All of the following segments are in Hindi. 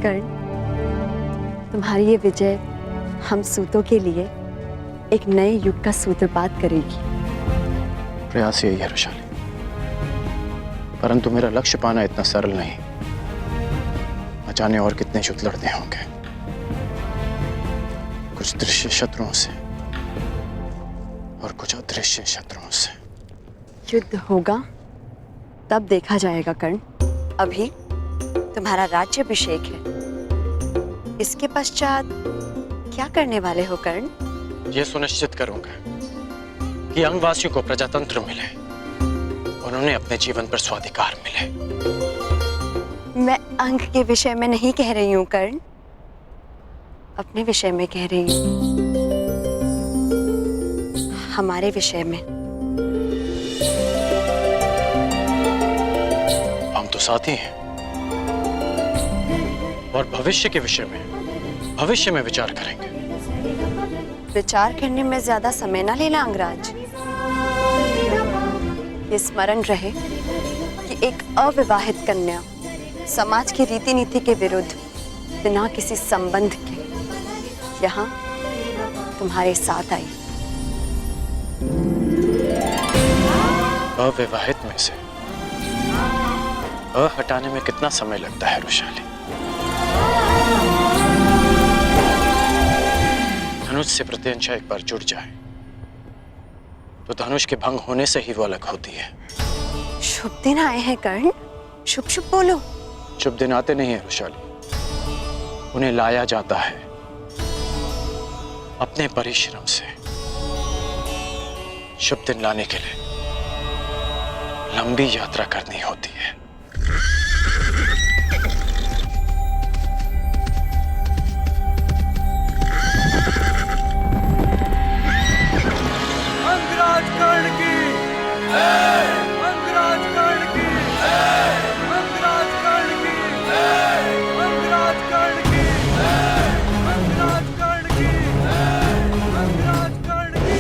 कर्ण, तुम्हारी ये विजय हम सूतों के लिए एक नए युग का सूत्रपात करेगी। प्रयास यही है रुशाली, परंतु मेरा लक्ष्य पाना इतना सरल नहीं। न जाने और कितने युद्ध लड़ने होंगे, कुछ दृश्य शत्रुओं से और कुछ अदृश्य शत्रुओं से। युद्ध होगा तब देखा जाएगा कर्ण। अभी तुम्हारा राज्याभिषेक है, इसके पश्चात क्या करने वाले हो कर्ण? यह सुनिश्चित करूंगा कि अंगवासियों को प्रजातंत्र मिले, उन्होंने अपने जीवन पर स्वाधिकार मिले। मैं अंग के विषय में नहीं कह रही हूँ कर्ण, अपने विषय में कह रही हूँ, हमारे विषय में। हम तो साथी हैं, और भविष्य के विषय में भविष्य में विचार करेंगे। विचार करने में ज्यादा समय ना लेना अंगराज। ये स्मरण रहे कि एक अविवाहित कन्या समाज की रीति नीति के विरुद्ध बिना किसी संबंध के यहाँ तुम्हारे साथ आई। अविवाहित में से हटाने में कितना समय लगता है रुशाली? धनुष से प्रत्यंशा एक बार जुड़ जाए तो धनुष के भंग होने से ही वो अलग होती है। शुभ दिन आए हैं कर्ण, शुभ शुभ बोलो। शुभ दिन आते नहीं है रुशाली, उन्हें लाया जाता है अपने परिश्रम से। शुभ दिन लाने के लिए लंबी यात्रा करनी होती है। अंगराज कर्ण की, अंगराज कर्ण की, अंगराज कर्ण की, अंगराज कर्ण की, अंगराज कर्ण की, अंगराज कर्ण की।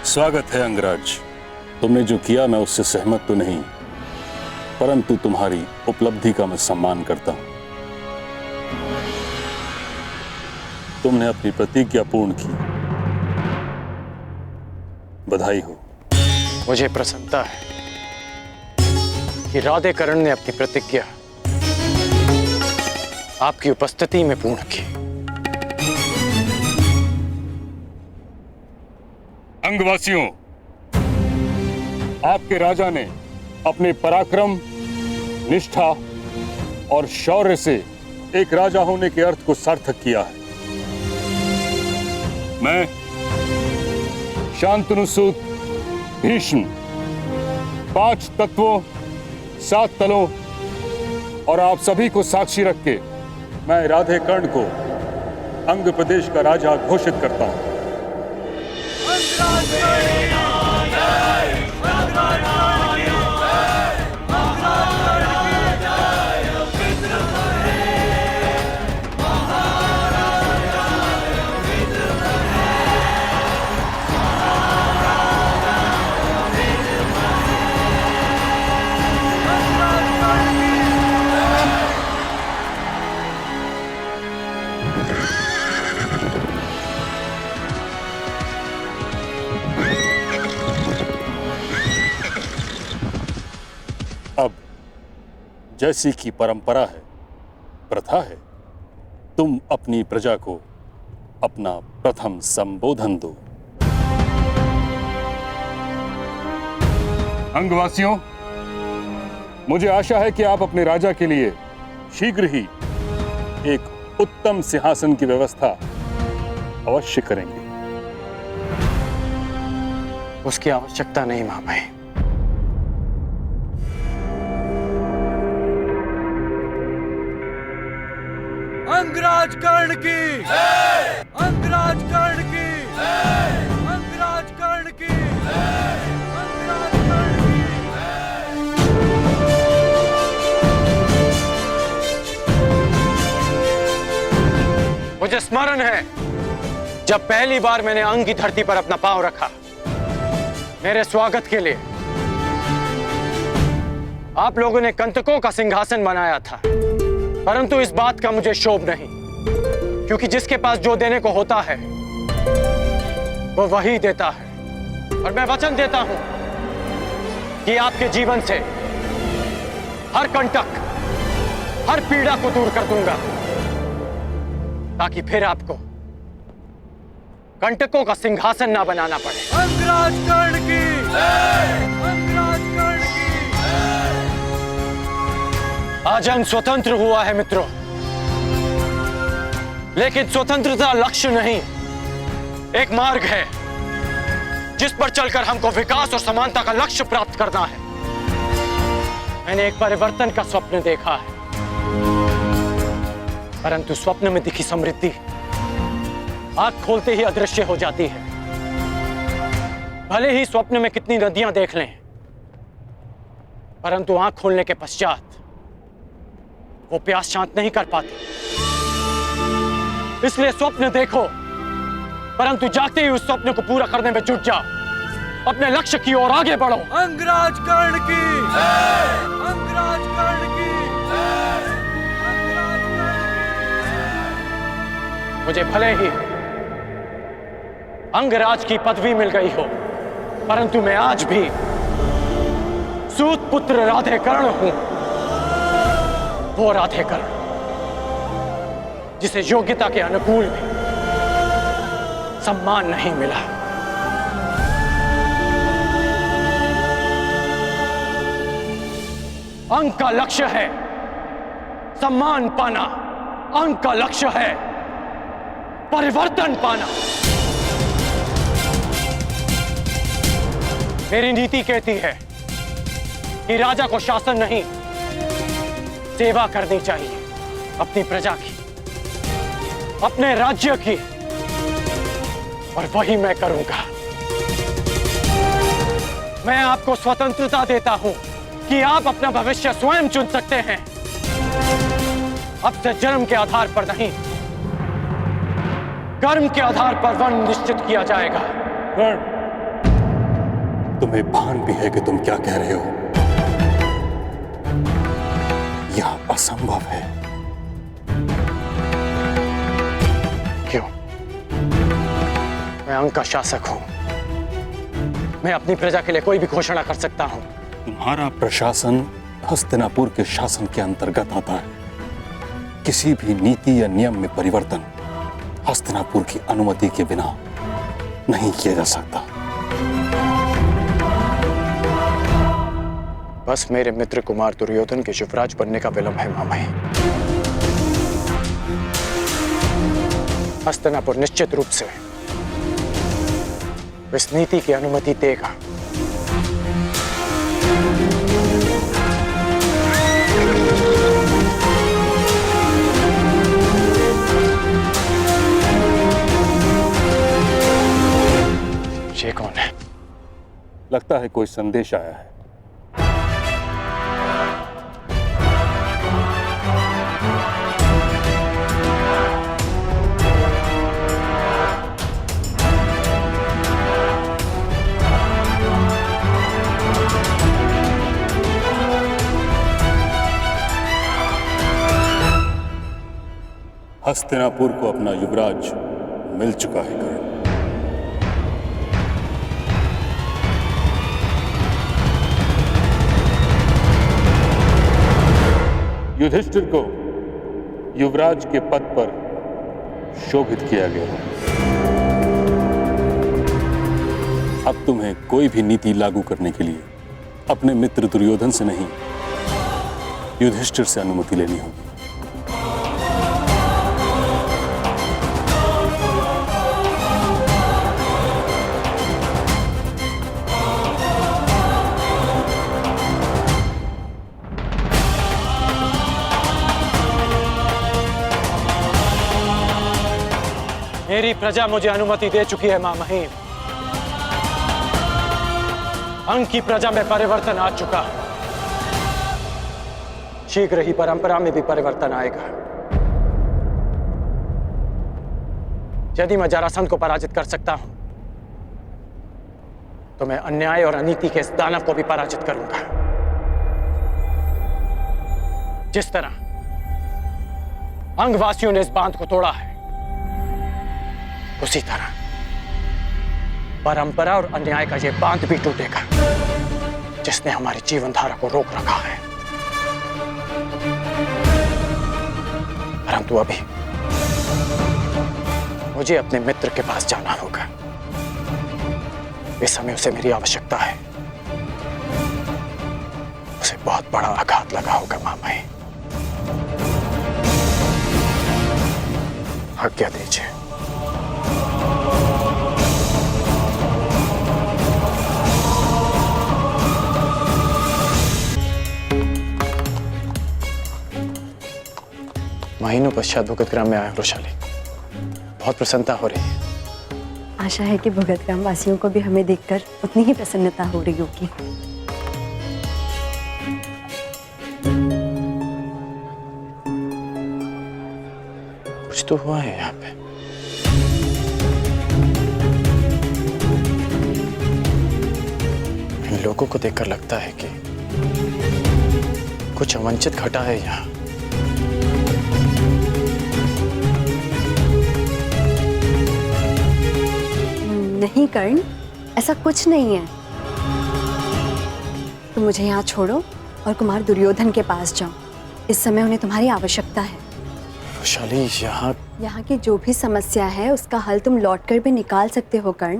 स्वागत है अंगराज। तुमने जो किया मैं उससे सहमत तो नहीं, परंतु तुम्हारी उपलब्धि का मैं सम्मान करता हूं। तुमने अपनी प्रतिज्ञा पूर्ण की, बधाई हो। मुझे प्रसन्नता है कि राधेकरण ने अपनी प्रतिज्ञा आपकी उपस्थिति में पूर्ण की। अंगवासियों, आपके राजा ने अपने पराक्रम, निष्ठा और शौर्य से एक राजा होने के अर्थ को सार्थक किया है। मैं शांतनुसूत भीष्म 5 तत्वों 7 तलों और आप सभी को साक्षी रख के मैं राधेकर्ण को अंग प्रदेश का राजा घोषित करता हूं। अब जैसी की परंपरा है, प्रथा है, तुम अपनी प्रजा को अपना प्रथम संबोधन दो। अंगवासियों, मुझे आशा है कि आप अपने राजा के लिए शीघ्र ही एक उत्तम सिंहासन की व्यवस्था अवश्य करेंगे। उसकी आवश्यकता नहीं महामहिम। अंगराज कर्ण की अंगराज कर्ण की अंगराज कर्ण की अंगराज कर्ण की। मुझे स्मरण है जब पहली बार मैंने अंग की धरती पर अपना पांव रखा, मेरे स्वागत के लिए आप लोगों ने कंटकों का सिंहासन बनाया था, परंतु इस बात का मुझे शोभ नहीं, क्योंकि जिसके पास जो देने को होता है वो वही देता है। और मैं वचन देता हूं कि आपके जीवन से हर कंटक, हर पीड़ा को दूर कर दूंगा, ताकि फिर आपको कंटकों का सिंहासन ना बनाना पड़े। अंगराज कर्ण की अंगराज कर्ण की। आज अंग स्वतंत्र हुआ है मित्रों, लेकिन स्वतंत्रता लक्ष्य नहीं, एक मार्ग है जिस पर चलकर हमको विकास और समानता का लक्ष्य प्राप्त करना है। मैंने एक परिवर्तन का स्वप्न देखा है, परंतु स्वप्न में दिखी समृद्धि आंख खोलते ही अदृश्य हो जाती है। भले ही स्वप्न में कितनी नदियां देख लें, परंतु आंख खोलने के पश्चात वो प्यास शांत नहीं कर पाती। इसलिए स्वप्न देखो, परंतु जागते ही उस स्वप्न को पूरा करने में जुट जाओ। अपने लक्ष्य की ओर आगे बढ़ो। अंगराज कर्ण की अंगराज कर्ण की अंगराज कर्ण की। मुझे भले ही अंगराज की पदवी मिल गई हो, परंतु मैं आज भी सूत पुत्र राधेकर्ण हूं। वो राधेकर्ण जिसे योग्यता के अनुकूल भी सम्मान नहीं मिला। अंग का लक्ष्य है सम्मान पाना, अंग का लक्ष्य है परिवर्तन पाना। मेरी नीति कहती है कि राजा को शासन नहीं, सेवा करनी चाहिए अपनी प्रजा की, अपने राज्य की, और वही मैं करूंगा। मैं आपको स्वतंत्रता देता हूं कि आप अपना भविष्य स्वयं चुन सकते हैं। अब से जन्म के आधार पर नहीं, कर्म के आधार पर वर्ण निश्चित किया जाएगा। कर्ण, तुम्हें भान भी है कि तुम क्या कह रहे हो? यह असंभव है। क्यों? मैं अंग का शासक हूं, मैं अपनी प्रजा के लिए कोई भी घोषणा कर सकता हूं। तुम्हारा प्रशासन हस्तिनापुर के शासन के अंतर्गत आता है। किसी भी नीति या नियम में परिवर्तन हस्तिनापुर की अनुमति के बिना नहीं किया जा सकता। बस मेरे मित्र कुमार दुर्योधन के युवराज बनने का विलंब है मामाई। हस्तिनापुर निश्चित रूप से इस नीति की अनुमति देगा। ये कौन है? लगता है कोई संदेश आया है। हस्तिनापुर को अपना युवराज मिल चुका है कर्ण। युधिष्ठिर को युवराज के पद पर शोभित किया गया। अब तुम्हें कोई भी नीति लागू करने के लिए अपने मित्र दुर्योधन से नहीं, युधिष्ठिर से अनुमति लेनी होगी। मेरी प्रजा मुझे अनुमति दे चुकी है मां महिम। अंग की प्रजा में परिवर्तन आ चुका है। शीघ्र ही परंपरा में भी परिवर्तन आएगा। यदि मैं जरासंध को पराजित कर सकता हूं तो मैं अन्याय और अनीति के इस दानव को भी पराजित करूंगा। जिस तरह अंगवासियों ने इस बांध को तोड़ा है, उसी तरह परंपरा और अन्याय का यह बांध भी टूटेगा जिसने हमारी जीवन धारा को रोक रखा है। परंतु अभी मुझे अपने मित्र के पास जाना होगा। इस समय उसे मेरी आवश्यकता है। उसे बहुत बड़ा आघात लगा होगा मां महिम। आज्ञा दीजिए। महीनों पश्चात भुगतग्राम में आए वृषाली। बहुत प्रसन्नता हो रही है। आशा है कि भुगतग्राम वासियों को भी हमें देखकर उतनी ही प्रसन्नता हो रही होगी। कुछ तो हुआ है यहाँ पे। इन लोगों को देखकर लगता है कि कुछ अवंचित घटा है यहाँ। नहीं कर्ण, ऐसा कुछ नहीं है। तुम मुझे यहाँ छोड़ो और कुमार दुर्योधन के पास जाओ। इस समय उन्हें तुम्हारी आवश्यकता है। वैशाली, यहाँ की जो भी समस्या है उसका हल तुम लौटकर भी निकाल सकते हो कर्ण,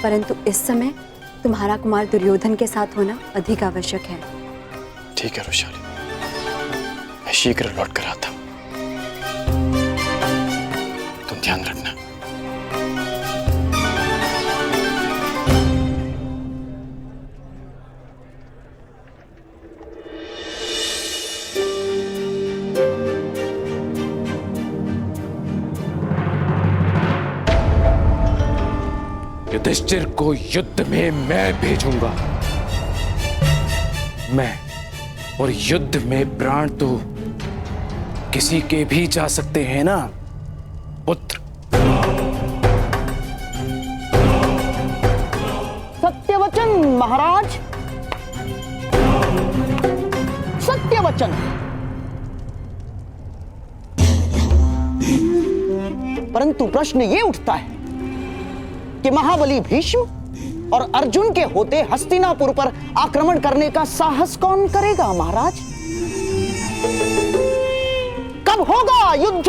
परंतु इस समय तुम्हारा कुमार दुर्योधन के साथ होना अधिक आवश्यक है। ठीक है वैशाली, मैं शीघ्र लौट कर आता हूँ। तुम ध्यान रखना। युधिष्ठिर को युद्ध में मैं भेजूंगा। मैं, और युद्ध में प्राण तो किसी के भी जा सकते हैं ना पुत्र। सत्यवचन महाराज, सत्यवचन। परंतु प्रश्न ये उठता है कि महाबली भीष्म और अर्जुन के होते हस्तिनापुर पर आक्रमण करने का साहस कौन करेगा महाराज? कब होगा युद्ध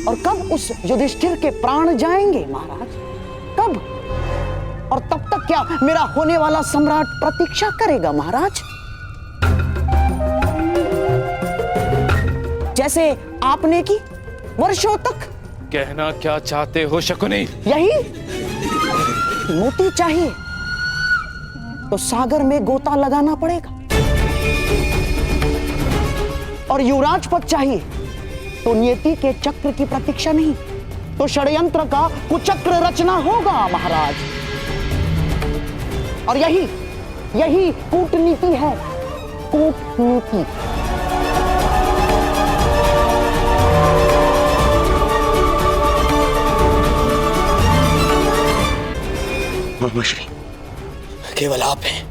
और कब उस युधिष्ठिर के प्राण जाएंगे महाराज? कब? और तब तक क्या मेरा होने वाला सम्राट प्रतीक्षा करेगा महाराज? जैसे आपने की वर्षों तक। कहना क्या चाहते हो शकुनी? यही मोती चाहिए तो सागर में गोता लगाना पड़ेगा, और युवराज पद चाहिए तो नियति के चक्र की प्रतीक्षा नहीं, तो षड्यंत्र का कुचक्र रचना होगा महाराज। और यही कूटनीति है, कूटनीति। मामाश्री, केवल आप हैं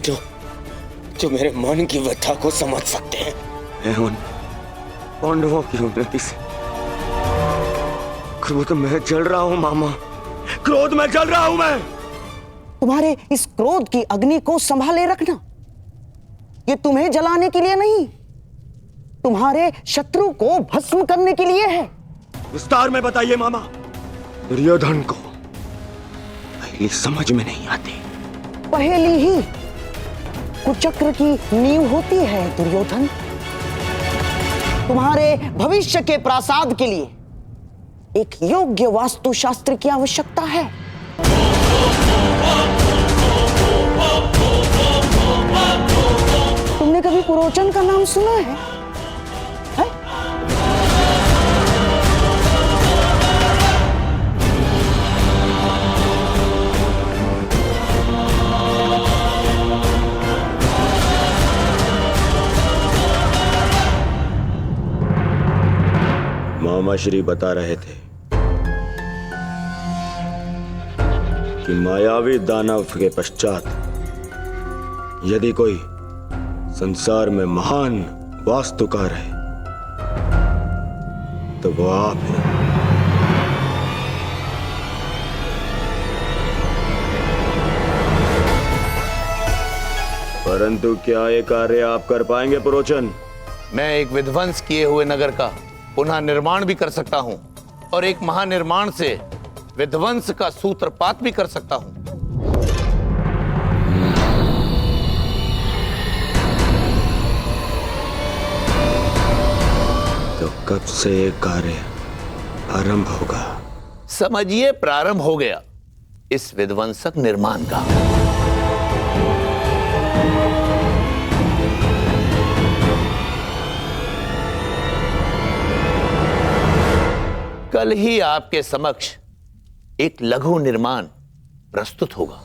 जो मेरे मन की व्यथा को समझ सकते हैं। मैं उन पांडवों की उन्नति से क्रोध में जल रहा हूं मामा, क्रोध में जल रहा हूं मैं। तुम्हारे इस क्रोध की अग्नि को संभाले रखना। ये तुम्हें जलाने के लिए नहीं, तुम्हारे शत्रु को भस्म करने के लिए है। विस्तार में बताइए मामा। दुर्योधन को पहली समझ में नहीं आती। पहली ही कुचक्र की नींव होती है दुर्योधन। तुम्हारे भविष्य के प्रासाद के लिए एक योग्य वास्तुशास्त्र की आवश्यकता है। तुमने कभी पुरोचन का नाम सुना है? मामा श्री बता रहे थे कि मायावी दानव के पश्चात यदि कोई संसार में महान वास्तुकार है तो वो आप हैं। परंतु क्या ये कार्य आप कर पाएंगे पुरोचन? मैं एक विध्वंस किए हुए नगर का पुनः निर्माण भी कर सकता हूं और एक महानिर्माण से विध्वंस का सूत्रपात भी कर सकता हूं। तो कब से ये कार्य आरंभ होगा? समझिए प्रारंभ हो गया इस विध्वंसक निर्माण का। कल ही आपके समक्ष एक लघु निर्माण प्रस्तुत होगा।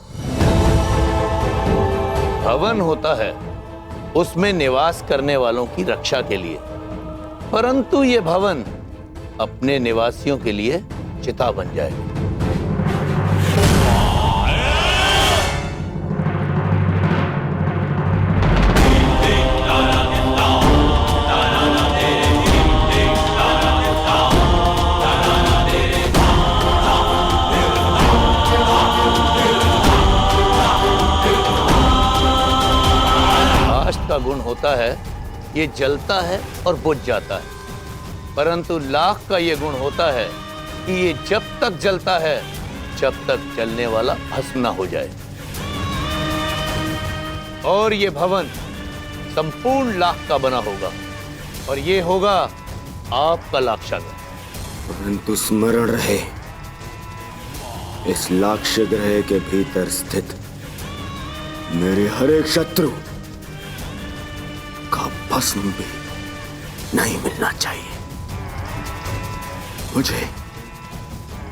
भवन होता है उसमें निवास करने वालों की रक्षा के लिए, परंतु यह भवन अपने निवासियों के लिए चिता बन जाएगा। का गुण होता है ये जलता है और बुझ जाता है, परंतु लाख का ये गुण होता है कि ये जब तक जलता है जब तक जलने वाला भस्म न हो जाए। और ये भवन संपूर्ण लाख का बना होगा और ये होगा आपका लाक्षागृह। परंतु स्मरण रहे, इस लाक्ष्य ग्रह के भीतर स्थित मेरे हर एक शत्रु का भस्म भी नहीं मिलना चाहिए। मुझे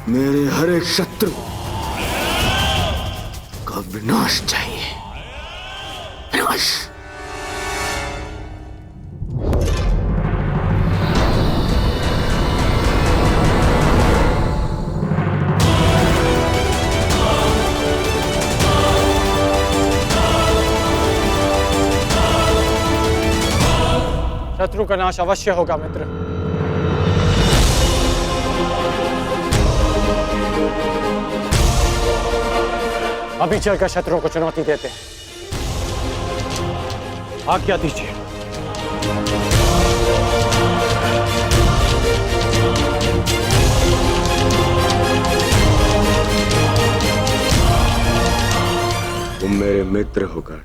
मेरे हर एक शत्रु का विनाश चाहिए। विनाश। शत्रु का नाश अवश्य होगा मित्र। अभी चलकर शत्रुओं को चुनौती देते हैं। आज्ञा दीजिए। तुम मेरे मित्र होकर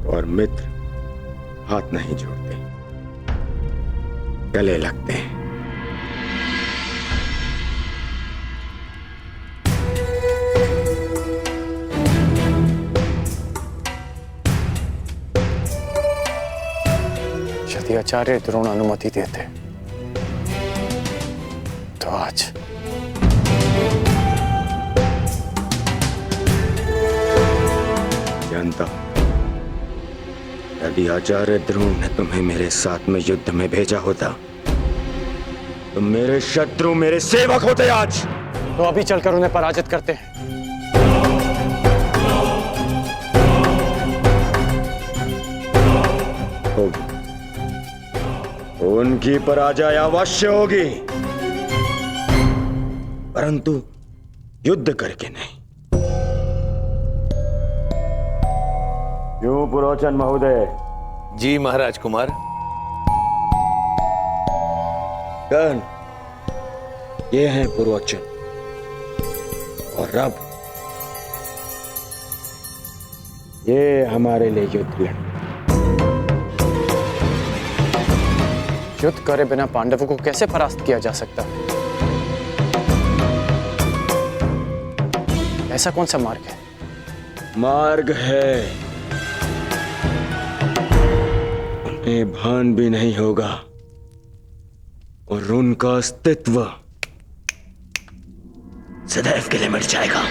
और मित्र हाथ नहीं जोड़ते, गले लगते हैं। यदि आचार्य द्रोण अनुमति देते तो आज जानता, यदि आचार्य द्रोण ने तुम्हें मेरे साथ में युद्ध में भेजा होता तो मेरे शत्रु मेरे सेवक होते आज। तो अभी चलकर उन्हें पराजित करते हैं। होगी, उनकी पराजय अवश्य होगी, परंतु युद्ध करके नहीं। क्यों पुरोचन महोदय? जी महाराज कुमार। कर्ण, ये हैं पुरोचन और अब ये हमारे लिए युद्ध लड़। युद्ध करे बिना पांडवों को कैसे परास्त किया जा सकता है? ऐसा कौन सा मार्ग है? मार्ग है, उन्हें भान भी नहीं होगा और उनका अस्तित्व सदैव के लिए मिट जाएगा।